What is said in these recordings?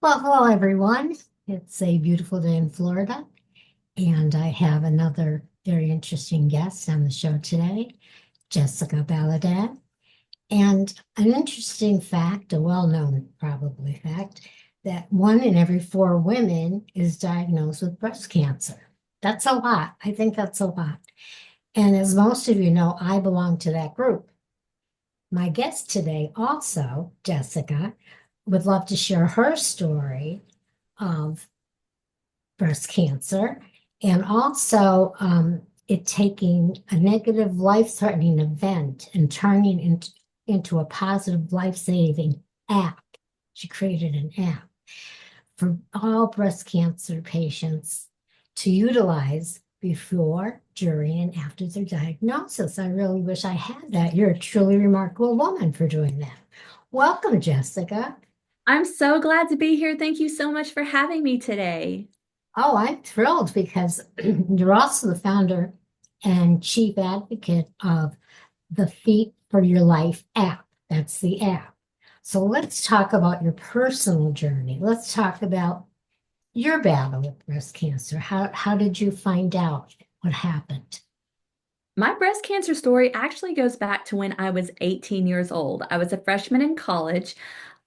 Well, hello everyone. It's a beautiful day in Florida, and I have another very interesting guest on the show today, Jessica Baladad. And an interesting fact, a well-known probably fact, that one in every four women is diagnosed with breast cancer. That's a lot. I think that's a lot. And as most of you know, I belong to that group. My guest today, also, Jessica, would love to share her story of breast cancer, and also it taking a negative life-threatening event and turning into a positive life-saving app. She created an app for all breast cancer patients to utilize before, during, and after their diagnosis. I really wish I had that. You're a truly remarkable woman for doing that. Welcome, Jessica. I'm so glad to be here. Thank you so much for having me today. Oh, I'm thrilled because you're also the founder and chief advocate of the Feet for Your Life app. That's the app. So let's talk about your personal journey. Let's talk about your battle with breast cancer. How did you find out what happened? My breast cancer story actually goes back to when I was 18 years old. I was a freshman in college.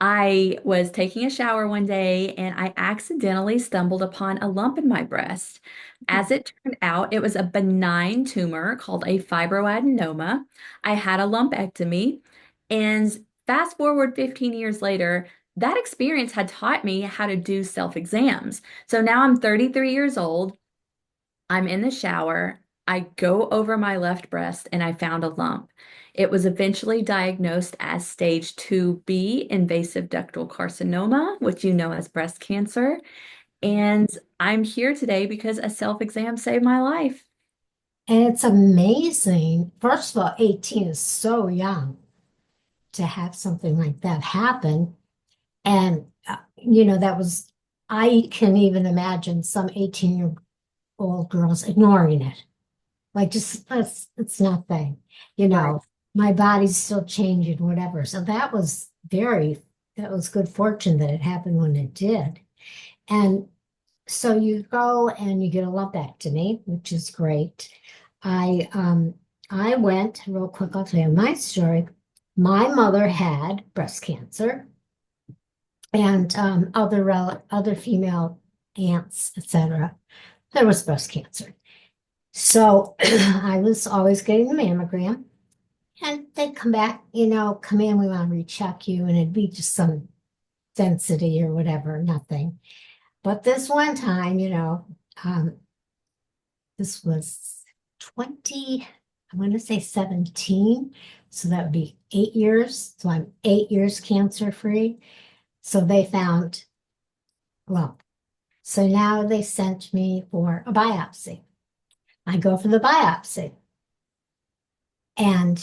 I was taking a shower one day and I accidentally stumbled upon a lump in my breast. As it turned out, it was a benign tumor called a fibroadenoma. I had a lumpectomy, and fast forward 15 years later, that experience had taught me how to do self exams. So now I'm 33 years old. I'm in the shower. I go over my left breast and I found a lump. It was eventually diagnosed as stage 2B invasive ductal carcinoma, which you know as breast cancer. And I'm here today because a self exam saved my life. And it's amazing. First of all, 18 is so young to have something like that happen. And, that was, I can even imagine some 18-year-old girls ignoring it. Like, just, it's nothing, you Right. know, my body's still changing, whatever. So that was good fortune that it happened when it did. And so you go and you get a lumpectomy, which is great. I, um, I went real quick. I'll tell you my story. My mother had breast cancer and other female aunts, etc. There was breast cancer. So I was always getting the mammogram, and they'd come back, come in, we want to recheck you, and it'd be just some density or whatever, nothing. But this one time, um, this was 20, I want to say 17. So that would be 8 years. So I'm 8 years cancer free. So they found, well, so now they sent me for a biopsy. I go for the biopsy. And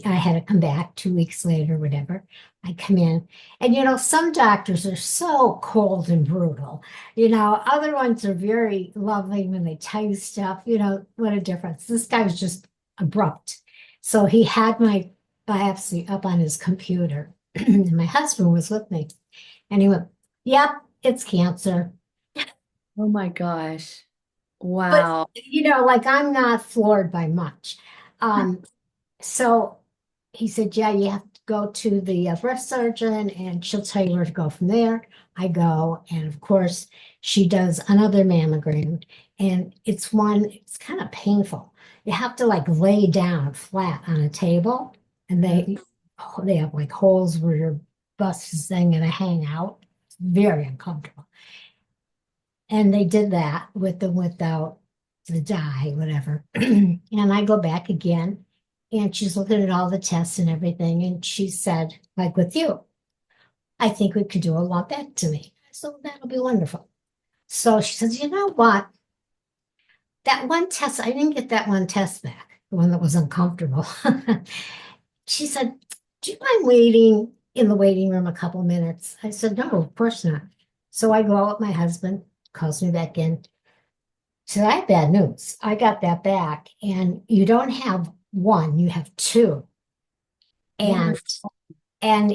I had to come back 2 weeks later, whatever. I come in, and some doctors are so cold and brutal. Other ones are very lovely when they tell you stuff. What a difference. This guy was just abrupt. So he had my biopsy up on his computer, and my husband was with me, and he went, "Yep, it's cancer." Oh my gosh. But Wow. like I'm not floored by much. Um, So he said, yeah, you have to go to the breast surgeon and she'll tell you where to go from there. I go, and of course, she does another mammogram, and it's kind of painful. You have to like lay down flat on a table, and they have like holes where your bust is then going to hang out. It's very uncomfortable. And they did that with and without the dye, whatever. And I go back again, and she's looking at all the tests and everything. And she said, like with you, I think we could do a lumpectomy. So that'll be wonderful. So she says, you know what? That one test, I didn't get that one test back, the one that was uncomfortable. She said, do you mind waiting in the waiting room a couple minutes? I said, no, of course not. So I go out with my husband, calls me back in. So I have bad news. I got that back, and you don't have one, you have two. Oh my. And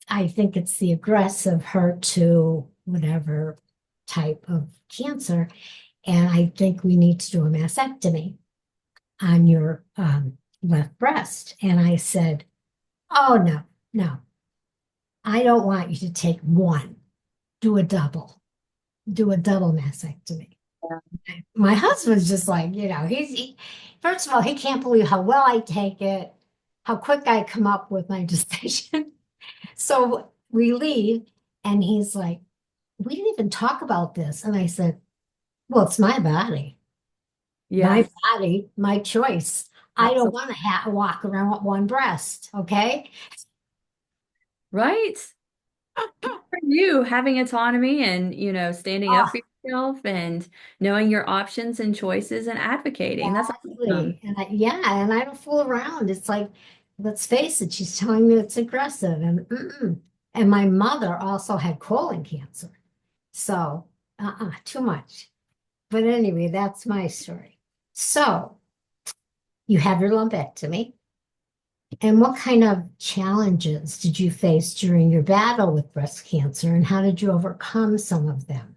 I think it's the aggressive HER2. whatever type of cancer, and I think we need to do a mastectomy on your left breast. And I said, oh, no, no, I don't want you to take one, do a double, do a double mastectomy. My husband's just like, first of all, he can't believe how well I take it, how quick I come up with my decision. So we leave, and he's like, we didn't even talk about this. And I said, well, it's my Yes, body, my choice. I don't absolutely. want to walk around with one breast. Okay. Right. For you, having autonomy and, standing up Oh, for yourself and knowing your options and choices and advocating. That's awesome. exactly. And I don't fool around. It's like, let's face it, she's telling me it's aggressive. And my mother also had colon cancer. So, too much. But anyway, that's my story. So, you have your lumpectomy. And what kind of challenges did you face during your battle with breast cancer, and how did you overcome some of them?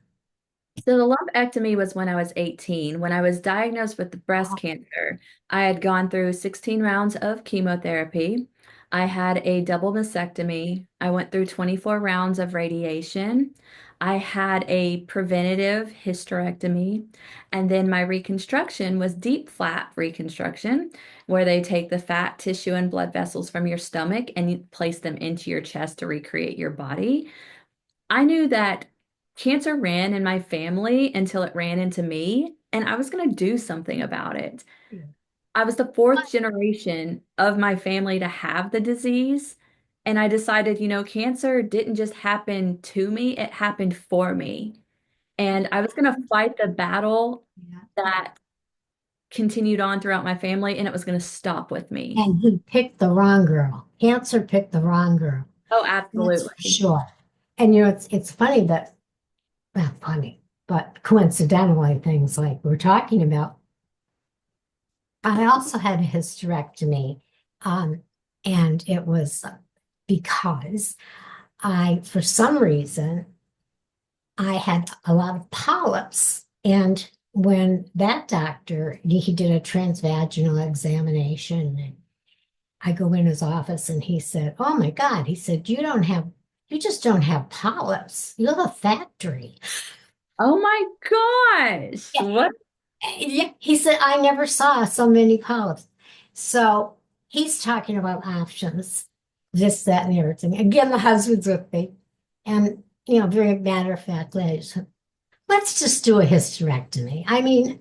So the lumpectomy was when I was 18. When I was diagnosed with the breast Oh, cancer, I had gone through 16 rounds of chemotherapy. I had a double mastectomy. I went through 24 rounds of radiation. I had a preventative hysterectomy. And then my reconstruction was deep flap reconstruction, where they take the fat, tissue, and blood vessels from your stomach and you place them into your chest to recreate your body. I knew that cancer ran in my family until it ran into me, and I was going to do something about it. yeah. I was the fourth generation of my family to have the disease, and I decided, cancer didn't just happen to me, it happened for me. And I was going to fight the battle Yeah. that continued on throughout my family, and it was going to stop with me. And he picked the wrong girl. Cancer picked the wrong girl. Oh, That's for absolutely. sure. And it's funny that, well, funny, but coincidentally, things like we're talking about. I also had a hysterectomy, um, and it was because for some reason, I had a lot of polyps. And when that doctor, he did a transvaginal examination, and I go in his office and he said, oh my God, he said, you just don't have polyps. You have a factory. Oh my gosh. Yeah. What? Yeah. He said, I never saw so many polyps. So he's talking about options, this, that, and the other thing. Again, the husband's with me. And, very matter of fact, ladies, let's just do a hysterectomy. I mean,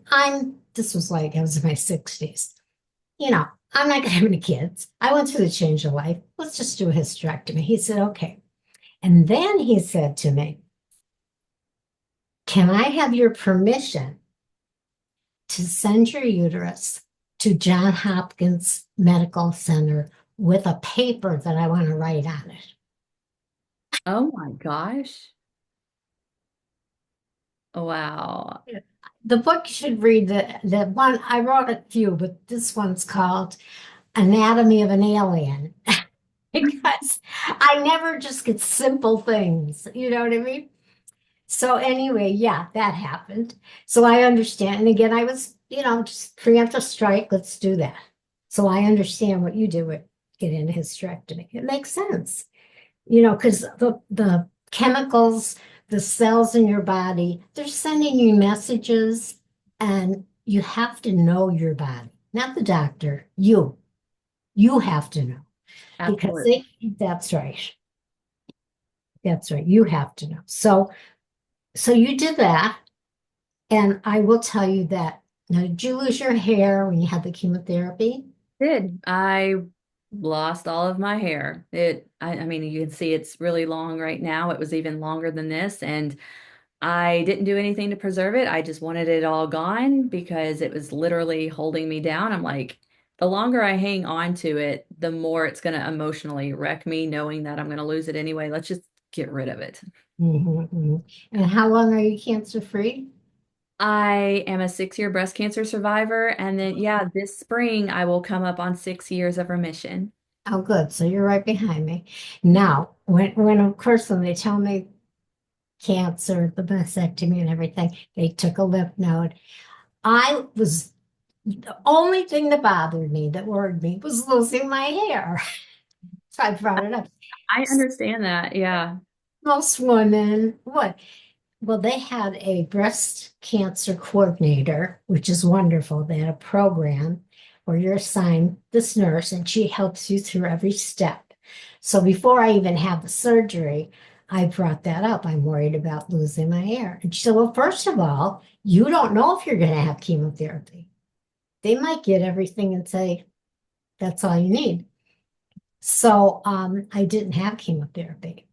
this was like, I was in my 60s. I'm not going to have any kids. I went through the change of life. Let's just do a hysterectomy. He said, okay. And then he said to me, can I have your permission to send your uterus to John Hopkins Medical Center with a paper that I want to write on Oh my gosh. Wow. it? The book you should read, the one I wrote a few, but this one's called Anatomy of an Alien. Because I never just get simple things, you know what I mean? So anyway, yeah, that happened. So I understand. And again, I was, just preemptive strike, let's do that. So I understand what you do with getting a hysterectomy. It makes sense, because the chemicals, the cells in your body, they're sending you messages, and you have to know your body, not the doctor, you. You have to know because Absolutely. that's right. That's right. You have to know. So you did that, and I will tell you that. Now, did you lose your hair when you had the chemotherapy? Did. I lost all of my hair. I mean, you can see it's really long right now. It was even longer than this, and I didn't do anything to preserve it. I just wanted it all gone because it was literally holding me down. I'm like, the longer I hang on to it, the more it's going to emotionally wreck me, knowing that I'm going to lose it anyway. Let's just get rid of it. Mhm. And how long are you cancer free? I am a 6-year breast cancer survivor. And then, yeah, this spring I will come up on 6 years of remission. Oh, good. So you're right behind me. Now, when of course, when they tell me cancer, the mastectomy and everything. They took a lymph node. The only thing that bothered me, that worried me, was losing my hair. So I brought it up. I understand that. Yeah. Most women would. Well, they had a breast cancer coordinator, which is wonderful. They had a program where you're assigned this nurse and she helps you through every step. So before I even had the surgery, I brought that up. I'm worried about losing my hair. And she said, well, first of all, you don't know if you're going to have chemotherapy. They might get everything and say, that's all you need. So I didn't have chemotherapy.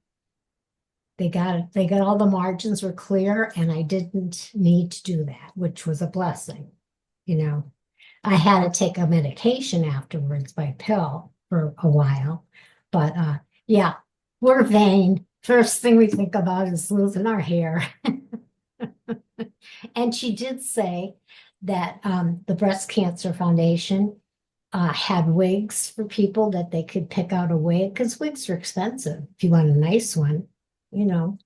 They got all the margins were clear and I didn't need to do that, which was a blessing. You know, I had to take a medication afterwards by pill for a while. But yeah, we're vain. First thing we think about is losing our hair. And she did say that the Breast Cancer Foundation had wigs for people that they could pick out a wig because wigs are expensive if you want a nice one, you know.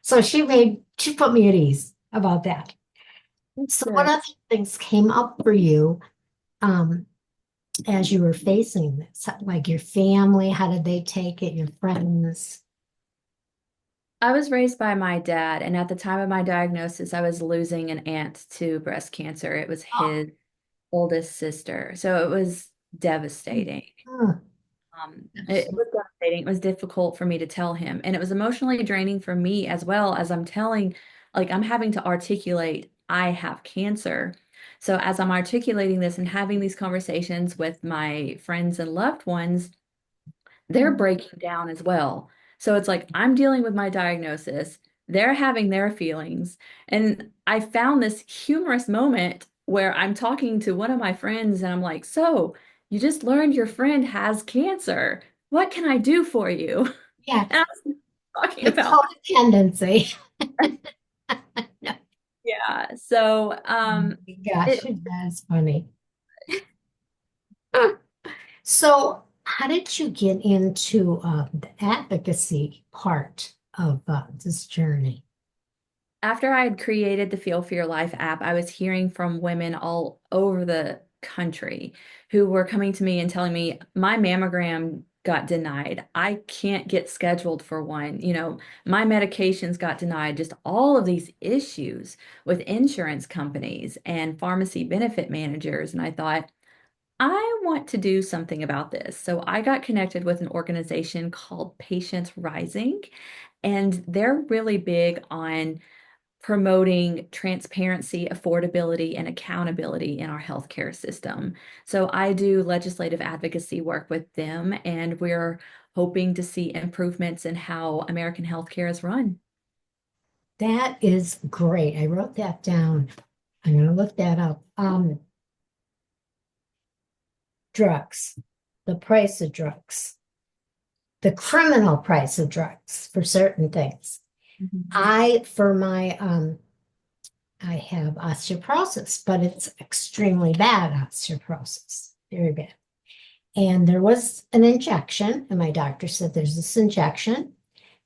So she put me at ease about that. That's So what good. other things came up for you um, as you were facing this? Like your family, how did they take it? Your friends? I was raised by my dad, and at the time of my diagnosis, I was losing an aunt to breast cancer. It was Oh, his oldest sister. So it was devastating. oh, It was devastating. It was difficult for me to tell him. And it was emotionally draining for me as well as I'm having to articulate, I have cancer. So as I'm articulating this and having these conversations with my friends and loved ones, they're breaking down as well. So it's like I'm dealing with my diagnosis, they're having their feelings. And I found this humorous moment where I'm talking to one of my friends and I'm like, so you just learned your friend has cancer. What can I do for you? yeah, And I was talking it's about, codependency. No, yeah. So gosh, it that's funny. So, how did you get into the advocacy part of this journey? After I had created the Feel for Your Life app, I was hearing from women all over the country who were coming to me and telling me, my mammogram got denied. I can't get scheduled for one. My medications got denied. Just all of these issues with insurance companies and pharmacy benefit managers. And I thought, I want to do something about this. So I got connected with an organization called Patients Rising, and they're really big on promoting transparency, affordability, and accountability in our healthcare system. So I do legislative advocacy work with them, and we're hoping to see improvements in how American healthcare is run. That is great. I wrote that down. I'm going to look that up. Drugs, the price of drugs, the criminal price of drugs for certain things. Mhm. I have osteoporosis, but it's extremely bad osteoporosis, very bad. And there was an injection, and my doctor said there's this injection,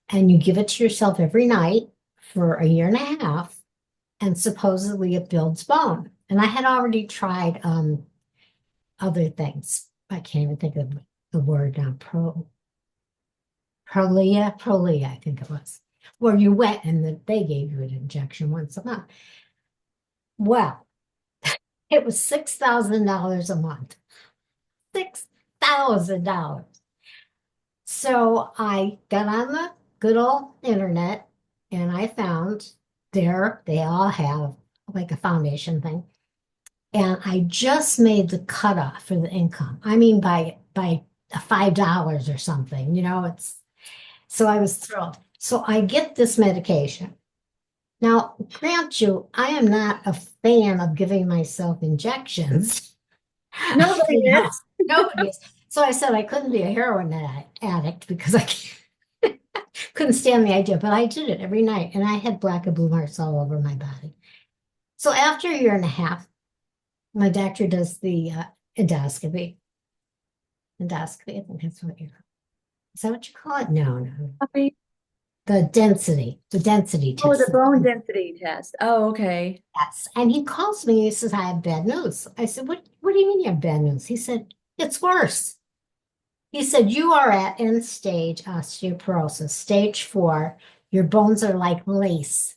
and you give it to yourself every night for a year and a half, and supposedly it builds bone. And I had already tried other things. I can't even think of the word now. Prolia, I think it was, where you went and they gave you an injection once a month. Well, it was $6,000 a month. $6,000. So I got on the good old internet and I found they all have like a foundation thing. And I just made the cutoff for the income. I mean, by $5 or something, so I was thrilled. So I get this medication. Now, grant you, I am not a fan of giving myself injections. Nobody You know, is. nobody is. So I said I couldn't be a heroin addict because couldn't stand the idea, but I did it every night and I had black and blue marks all over my body. So after a year and a half, my doctor does the endoscopy. Endoscopy, I think that's what is that what you call it? No, no. Puppy. the density Oh, the test. bone density test. Oh, okay. Yes. And he calls me, he says, I have bad news. I said, what do you mean you have bad news? He said, it's worse. He said, you are at end stage osteoporosis, stage 4. Your bones are like lace.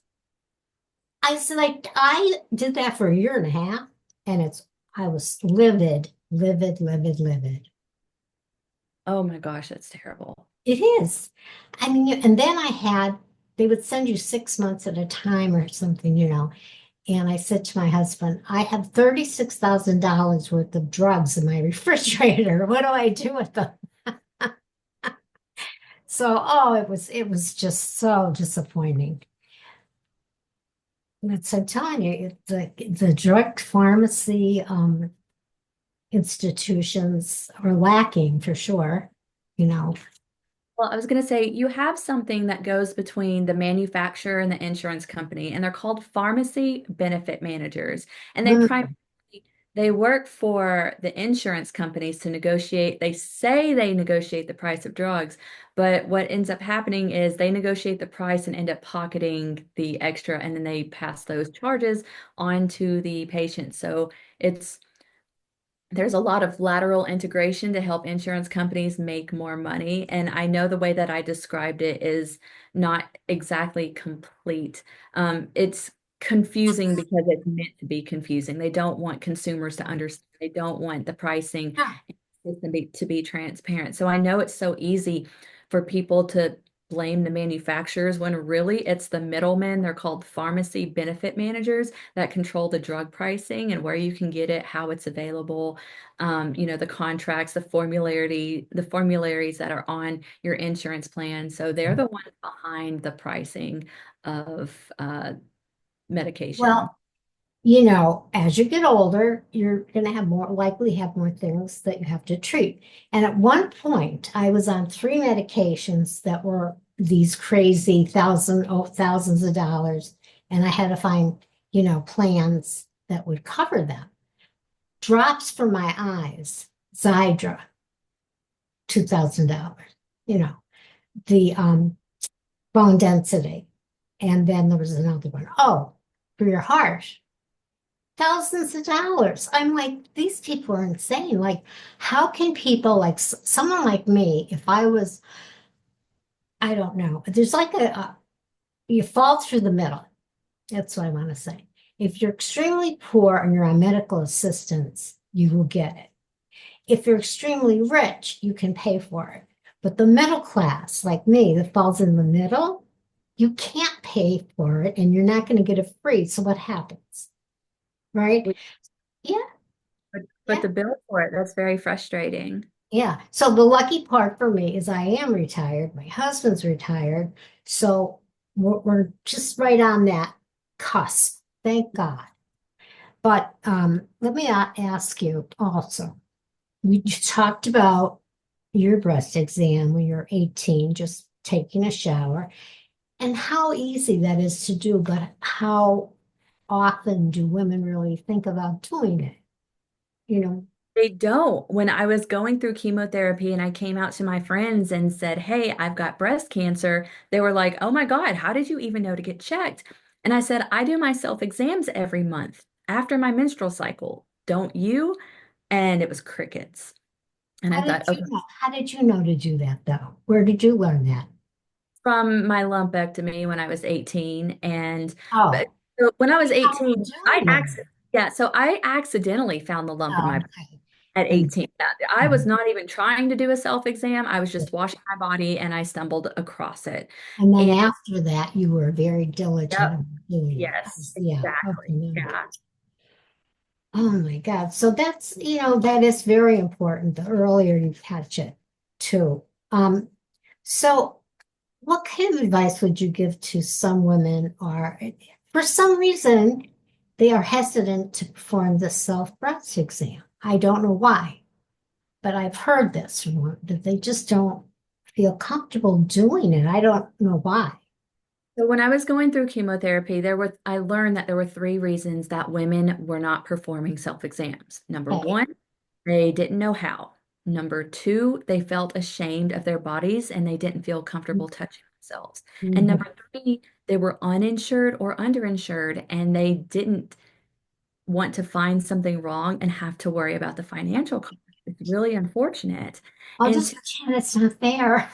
I said, I did that for a year and a half, and I was livid, livid, livid, livid. Oh my gosh, that's terrible. It is. I mean, and then they would send you 6 months at a time or something. And I said to my husband, I have $36,000 worth of drugs in my refrigerator. What do I do with them? So, oh, it was just so disappointing. But so I'm telling you, the drug pharmacy institutions are lacking for sure, you know. Well, I was going to say you have something that goes between the manufacturer and the insurance company, and they're called pharmacy benefit managers. And Mm. they work for the insurance companies to negotiate. They say they negotiate the price of drugs, but what ends up happening is they negotiate the price and end up pocketing the extra, and then they pass those charges on to the patient. So it's there's a lot of lateral integration to help insurance companies make more money. And I know the way that I described it is not exactly complete. It's confusing because it's meant to be confusing. They don't want consumers to understand. They don't want the pricing Yeah. to be transparent. So I know it's so easy for people to blame the manufacturers when really it's the middlemen. They're called pharmacy benefit managers that control the drug pricing and where you can get it, how it's available, the contracts, the formularies that are on your insurance plan. So they're the ones behind the pricing of medication. Well, as you get older, you're going to likely have more things that you have to treat. And at one point, I was on 3 medications that were these crazy thousands of dollars, and I had to find, plans that would cover them. Drops for my eyes, Zydra, $2,000. You know, the bone density, and then there was another one. Oh, for your heart, thousands of dollars. I'm like, these people are insane. Like, how can people like someone like me, if I was, I don't know, there's like you fall through the middle. That's what I want to say. If you're extremely poor and you're on medical assistance, you will get it. If you're extremely rich, you can pay for it. But the middle class, like me, that falls in the middle, you can't pay for it and you're not going to get it free. So what happens? Right? Yeah, But yeah. the bill for it, that's very frustrating. Yeah. So the lucky part for me is I am retired. My husband's retired. So we're just right on that cusp. Thank God. But let me ask you also. You talked about your breast exam when you're 18, just taking a shower, and how easy that is to do, but how often do women really think about doing it? You know, They don't. When I was going through chemotherapy and I came out to my friends and said, "Hey, I've got breast cancer," they were like, "Oh my God, how did you even know to get checked?" And I said, "I do my self exams every month after my menstrual cycle. Don't you?" And it was crickets. And I how did thought, you okay, know? How did you know to do that though? Where did you learn that? from my lumpectomy when I was 18. And but, Oh, so when I was how were 18, you doing that? so I accidentally found the lump in Oh, my okay. at And 18. I was not even trying to do a self-exam. I was just washing my body and I stumbled across it. and then And after that, you were very diligent yep, about doing it. yes, Yeah. Okay. exactly. No. Yeah. Oh my God. So that is very important. The earlier you catch it too. So what kind of advice would you give to some women are, for some reason, they are hesitant to perform the self-breast exam? I don't know why, but I've heard this from one, that they just don't feel comfortable doing it. I don't know why. So when I was going through chemotherapy, I learned that there were three reasons that women were not performing self-exams. Number Okay. one, they didn't know how. Number two, they felt ashamed of their bodies and they didn't feel comfortable touching themselves. And Mhm. number three, they were uninsured or underinsured, and they didn't want to find something wrong and have to worry about the financial cost. It's really unfortunate. I'll And just pretend it's not there.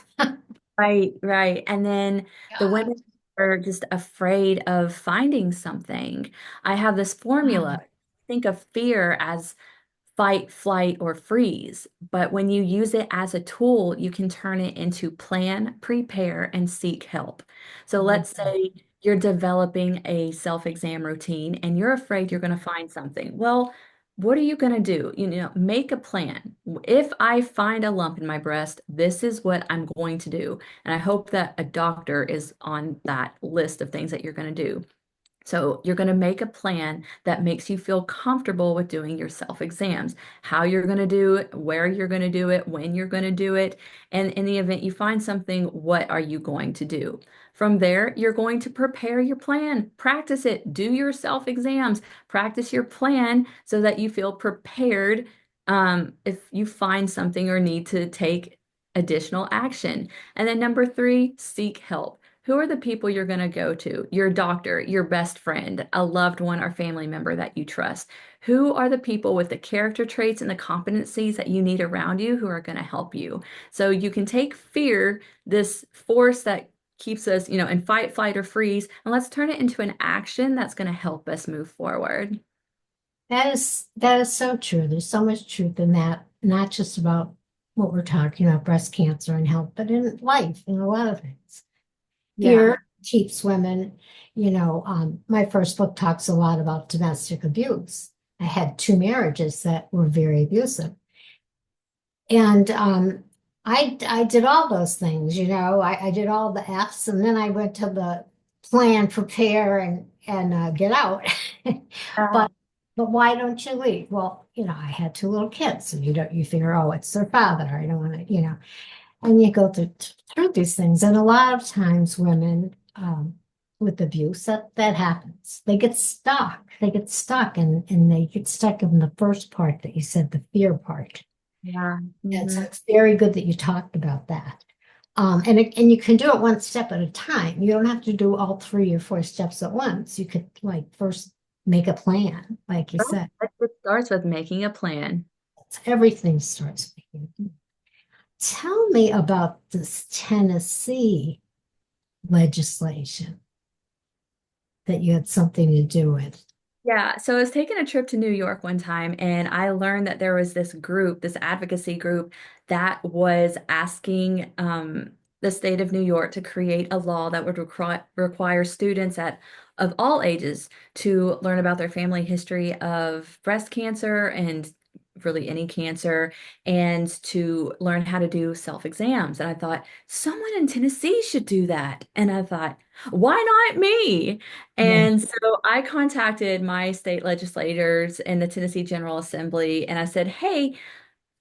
right, right. And then the God. women are just afraid of finding something. I have this formula. Think of fear as fight, flight, or freeze. But when you use it as a tool, you can turn it into plan, prepare, and seek help. So let's say you're developing a self-exam routine and you're afraid you're going to find something. Well, what are you going to do? Make a plan. If I find a lump in my breast, this is what I'm going to do. And I hope that a doctor is on that list of things that you're going to do. So you're going to make a plan that makes you feel comfortable with doing your self-exams, how you're going to do it, where you're going to do it, when you're going to do it, and in the event you find something, what are you going to do? From there, you're going to prepare your plan, practice it, do your self-exams, practice your plan so that you feel prepared if you find something or need to take additional action. And then number three, seek help. Who are the people you're going to go to? Your doctor, your best friend, a loved one or family member that you trust. Who are the people with the character traits and the competencies that you need around you who are going to help you? So you can take fear, this force that keeps us, in fight, flight, or freeze, and let's turn it into an action that's going to help us move forward. That is so true. There's so much truth in that, not just about what we're talking about, breast cancer and health, but in life, in a lot of things. Yeah. Fear keeps women, my first book talks a lot about domestic abuse. I had two marriages that were very abusive. And I did all those things, I did all the F's, and then I went to the plan, prepare, and get out. Uh, But why don't you leave? Well, I had two little kids, and you figure, oh, it's their father. I don't want to, and you go through these things, and a lot of times women with abuse that happens. They get stuck. And they get stuck in the first part that you said, the fear part. yeah. And so Mhm. it's very good that you talked about that. And you can do it one step at a time. You don't have to do all three or four steps at once. You could like first make a plan, like you said. It starts with making a plan. Everything starts making. Tell me about this Tennessee legislation that you had something to do with. Yeah, so I was taking a trip to New York one time and I learned that there was this group, this advocacy group that was asking the state of New York to create a law that would require students of all ages to learn about their family history of breast cancer and really any cancer and to learn how to do self-exams. And I thought, someone in Tennessee should do that. And I thought, why not me? Yeah, And so I contacted my state legislators in the Tennessee General Assembly and I said, hey,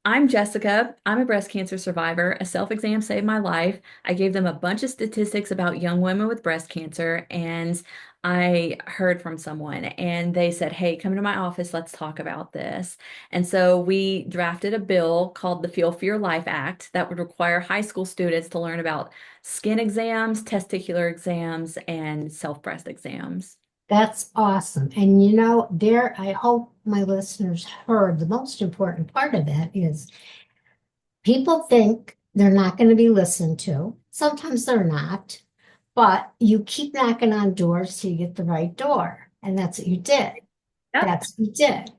I'm Jessica. I'm a breast cancer survivor. A self-exam saved my life. I gave them a bunch of statistics about young women with breast cancer, and I heard from someone and they said, hey, come to my office. Let's talk about this. And so we drafted a bill called the Feel for Your Life Act that would require high school students to learn about skin exams, testicular exams, and self-breast exams. that's awesome. And I hope my listeners heard the most important part of that is people think they're not going to be listened to. Sometimes they're not, but you keep knocking on doors till you get the right door. And that's what you did. Yep. That's what you did. It,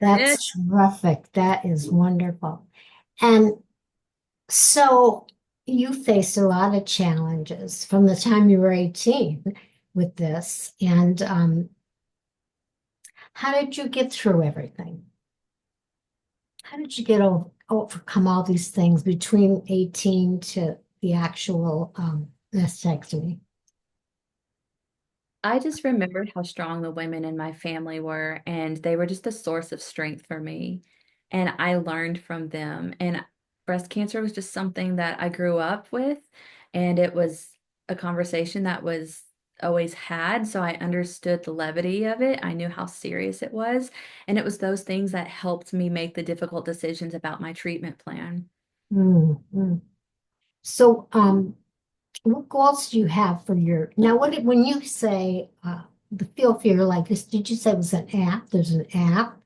That's terrific. That is wonderful. And so you faced a lot of challenges from the time you were 18 with this. And how did you get through everything? How did you overcome all these things between 18 to the actual mastectomy? I just remembered how strong the women in my family were, and they were just a source of strength for me. And I learned from them. And breast cancer was just something that I grew up with, and it was a conversation that was always had. So I understood the levity of it. I knew how serious it was. And it was those things that helped me make the difficult decisions about my treatment plan. Mm, mm. So, what goals do you have for your, now when you say the Feel for Your Life, did you say it was an app? There's an app?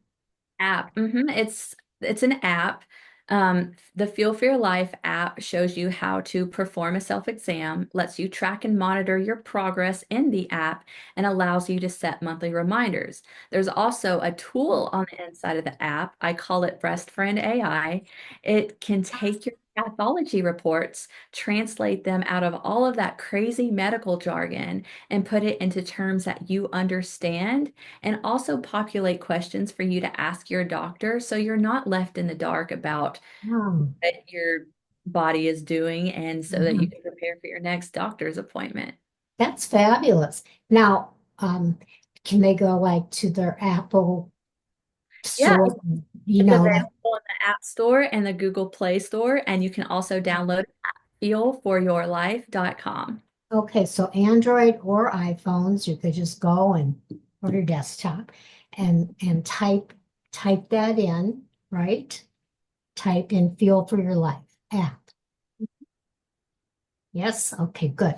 App. It's an app. The Feel for Your Life app shows you how to perform a self-exam, lets you track and monitor your progress in the app, and allows you to set monthly reminders. There's also a tool on the inside of the app. I call it Breast Friend AI. It can take your pathology reports, translate them out of all of that crazy medical jargon, and put it into terms that you understand, and also populate questions for you to ask your doctor so you're not left in the dark about Oh, what your body is doing and so that you mhm. can prepare for your next doctor's appointment. That's fabulous. Now, can they go like to their Apple Yeah, store, you it's know, like, available in the App Store and the Google Play Store, and you can also download feelforyourlife.com. okay, so Android or iPhones, you could just go and or your desktop and type that in, right? Type in Feel for Your Life app. Yes, okay, good.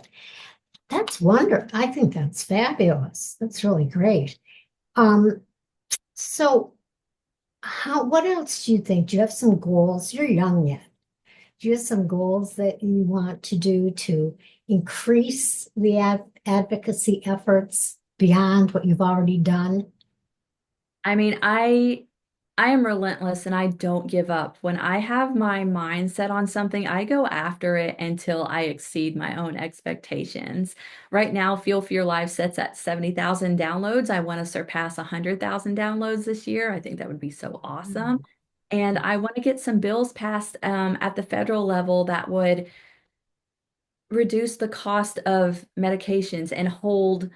That's wonderful. I think that's fabulous. That's really great. Um, so what else do you think? Do you have some goals? You're young yet. Do you have some goals that you want to do to increase the advocacy efforts beyond what you've already done? I mean, I am relentless and I don't give up. When I have my mind set on something, I go after it until I exceed my own expectations. Right now, Feel for Your Life sits at 70,000 downloads. I want to surpass 100,000 downloads this year. I think that would be so awesome. And I want to get some bills passed at the federal level that would reduce the cost of medications and hold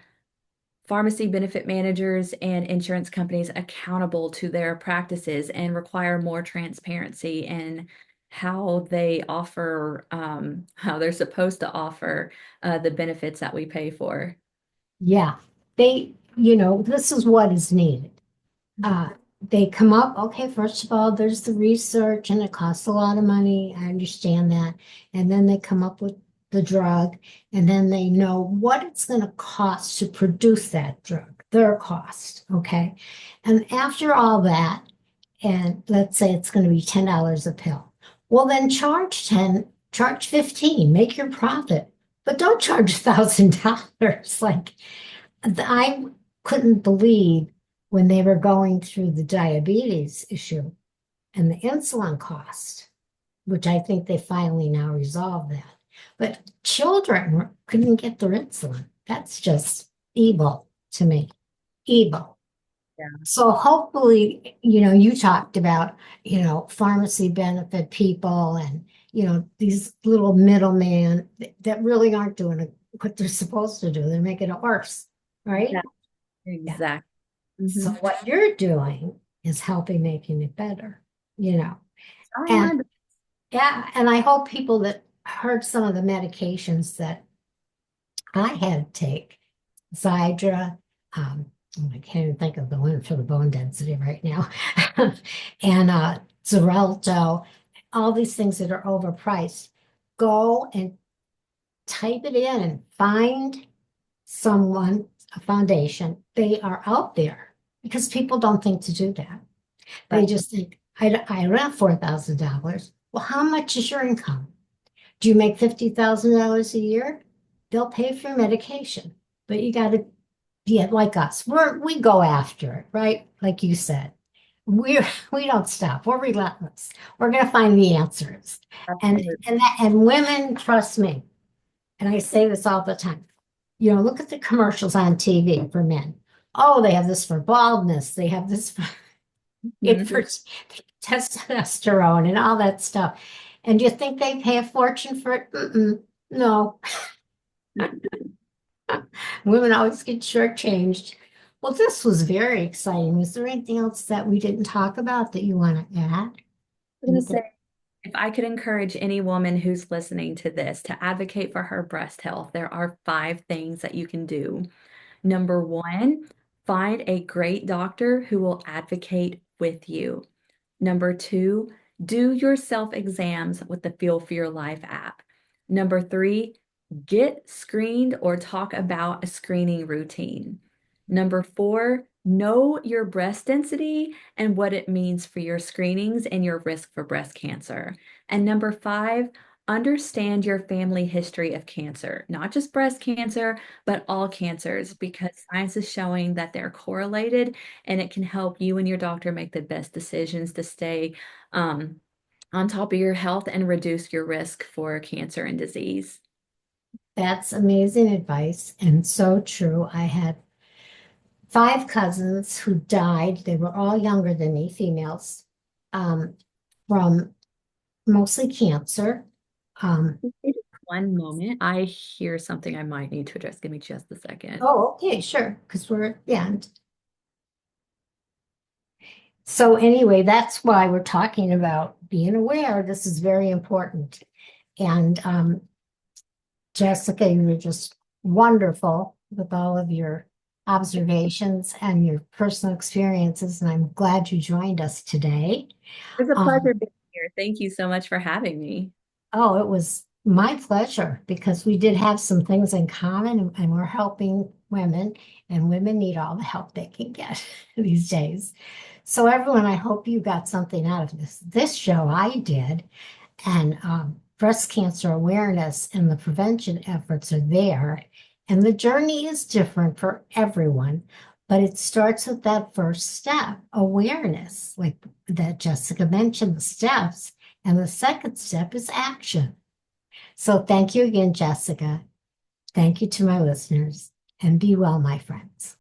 pharmacy benefit managers and insurance companies accountable to their practices and require more transparency in how they offer, how they're supposed to offer the benefits that we pay for. Yeah, this is what is needed. Uh, they come up, okay, first of all, there's the research and it costs a lot of money. I understand that. And then they come up with the drug and then they know what it's going to cost to produce that drug, their cost, okay? And after all that, and let's say it's going to be $10 a pill. Well, then charge 10, charge 15, make your profit, but don't charge $1,000. Like I couldn't believe when they were going through the diabetes issue and the insulin cost, which I think they finally now resolved that. But children couldn't get their insulin. That's just evil to me. Evil. Yeah. So hopefully, you talked about, pharmacy benefit people and, these little middlemen that really aren't doing what they're supposed to do. They're making it worse, right? Yeah, Yeah. exactly. So Hmm. what you're doing is helping making it better, you know. Trying And my best. yeah, and I hope people that heard some of the medications that I had to take, Xiidra, I can't even think of the one for the bone density right now, and Xarelto, all these things that are overpriced, go and type it in and find someone, a foundation. They are out there because people don't think to do that. They Right. just think, I don't have $4,000. Well, how much is your income? Do you make $50,000 a year? They'll pay for your medication, but you got to be like us. We go after it, right? Like you said, we don't stop. We're relentless. We're gonna find the answers, and Absolutely. and women, trust me, and I say this all the time. Look at the commercials on TV for men. Oh, they have this for baldness. They have this for it Mhm. for testosterone and all that stuff. And do you think they pay a fortune for it? Mm-mm. No, women always get shortchanged. Well, this was very exciting. Was there anything else that we didn't talk about that you want to add? I'm going to Anything? say, if I could encourage any woman who's listening to this to advocate for her breast health, there are 5 things that you can do. Number one, find a great doctor who will advocate with you. Number two, do your self exams with the Feel for Your Life app. Number three, get screened or talk about a screening routine. Number four, know your breast density and what it means for your screenings and your risk for breast cancer. And number five, understand your family history of cancer, not just breast cancer, but all cancers, because science is showing that they're correlated and it can help you and your doctor make the best decisions to stay on top of your health and reduce your risk for cancer and disease. That's amazing advice and so true. I had five cousins who died. They were all younger than me, females, um, from mostly cancer. Um, One moment. I hear something I might need to address. Give me just a second. oh, okay, sure, because we're at the end. So anyway, that's why we're talking about being aware. This is very important. And Jessica, you were just wonderful with all of your observations and your personal experiences, and I'm glad you joined us today. It's a Um, pleasure being here. Thank you so much for having me. oh, it was my pleasure because we did have some things in common and we're helping women, and women need all the help they can get these days. So everyone, I hope you got something out of this. This show I did, and breast cancer awareness and the prevention efforts are there. And the journey is different for everyone, but it starts with that first step, awareness, like that Jessica mentioned, the steps. And the second step is action. So thank you again, Jessica. Thank you to my listeners, and be well, my friends.